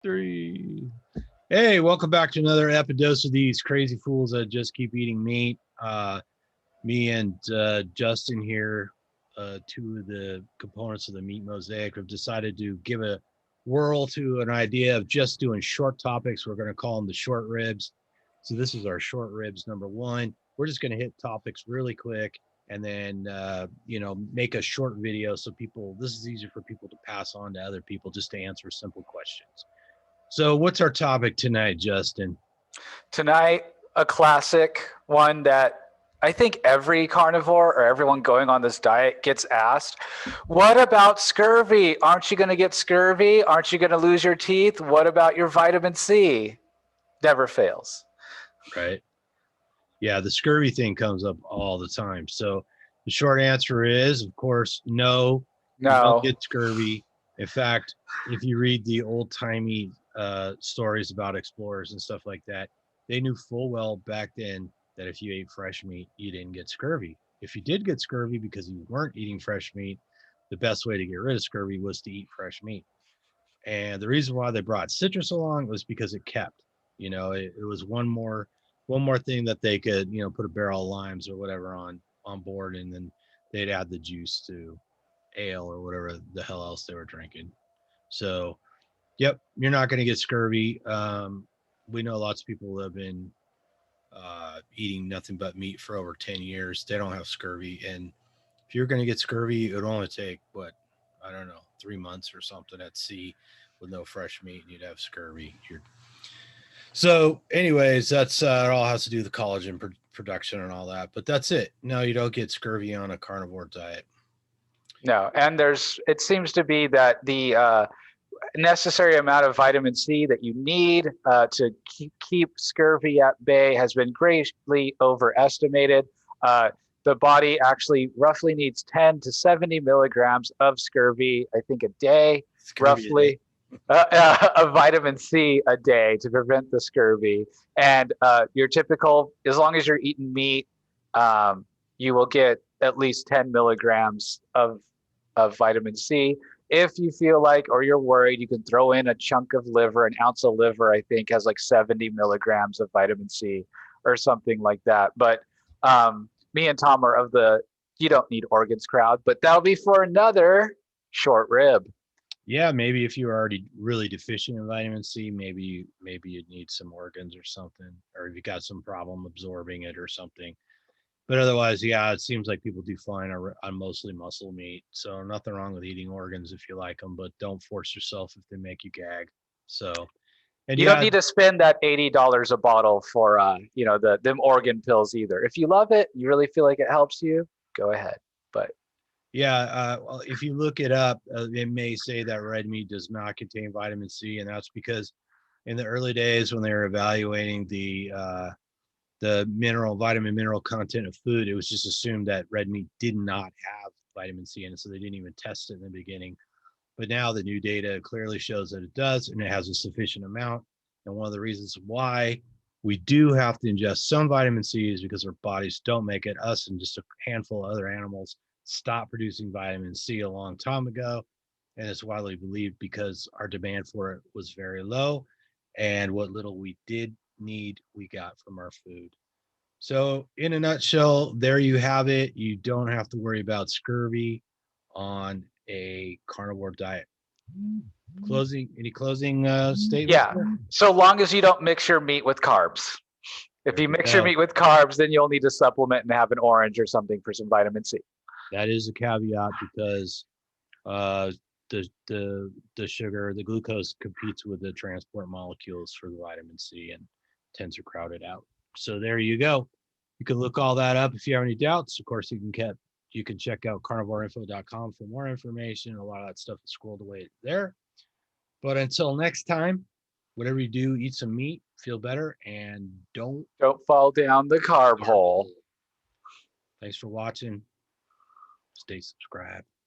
Three. Hey, welcome back to another Epidose of these crazy fools that just keep eating meat. Me and Justin here, two of the components of the meat mosaic, have decided to give a whirl to an idea of just doing short topics. We're going to call them the short ribs. So this is our short ribs number one. We're just going to hit topics really quick and then make a short video so this is easier for people to pass on to other people just to answer simple questions. So what's our topic tonight, Justin? Tonight, a classic one that I think every carnivore or everyone going on this diet gets asked. What about scurvy? Aren't you going to get scurvy? Aren't you going to lose your teeth? What about your vitamin C? Never fails. Right. Yeah, the scurvy thing comes up all the time. So the short answer is, of course, no. You don't get scurvy. In fact, if you read the old-timey stories about explorers and stuff like that, they knew full well back then that if you ate fresh meat, you didn't get scurvy. If you did get scurvy because you weren't eating fresh meat, the best way to get rid of scurvy was to eat fresh meat. And the reason why they brought citrus along was because it kept. It was one more thing that they could, put a barrel of limes or whatever on board, and then they'd add the juice to ale or whatever the hell else they were drinking. So, yep, you're not going to get scurvy. We know lots of people have been eating nothing but meat for over 10 years. They don't have scurvy. And if you're going to get scurvy, it would only take, 3 months or something at sea with no fresh meat, and you'd have scurvy. So anyways, that's it all has to do with the collagen production and all that. But that's it. No, you don't get scurvy on a carnivore diet. No, and it seems to be that the necessary amount of vitamin C that you need to keep scurvy at bay has been greatly overestimated. The body actually roughly needs 10 to 70 milligrams of scurvy, I think, a day, roughly, of vitamin C a day to prevent the scurvy. And your typical, as long as you're eating meat, you will get at least 10 milligrams of vitamin C. If you feel like, or you're worried, you can throw in a chunk of liver. An ounce of liver, I think, has like 70 milligrams of vitamin C or something like that. But me and Tom are of the you don't need organs crowd, but that'll be for another short rib. Yeah, maybe if you're already really deficient in vitamin C, maybe you need some organs or something, or if you got some problem absorbing it or something. But otherwise, yeah, it seems like people do fine on mostly muscle meat. So nothing wrong with eating organs if you like them, but don't force yourself if they make you gag. So, and you don't need to spend that $80 a bottle for them organ pills either. If you love it, you really feel like it helps you, go ahead. But yeah, well, if you look it up, it may say that red meat does not contain vitamin C, and that's because in the early days when they were evaluating the vitamin mineral content of food, it was just assumed that red meat did not have vitamin C in it, so they didn't even test it in the beginning. But now the new data clearly shows that it does, and it has a sufficient amount. And one of the reasons why we do have to ingest some vitamin C is because our bodies don't make it. Us and just a handful of other animals stopped producing vitamin C a long time ago, and it's widely believed because our demand for it was very low, and what little we did need we got from our food. So in a nutshell, there you have it. You don't have to worry about scurvy on a carnivore diet. Any closing statements? Yeah, so long as you don't mix your meat with carbs. If you mix your meat with carbs, then you'll need to supplement and have an orange or something for some vitamin C. That is a caveat because the sugar, the glucose competes with the transport molecules for the vitamin C and tends to crowd it out. So there you go. You can look all that up if you have any doubts. Of course, you can check out carnivoreinfo.com for more information. A lot of that stuff is scrolled away there. But until next time, whatever you do, eat some meat, feel better, and don't fall down the carb hole. Thanks for watching. Stay subscribed.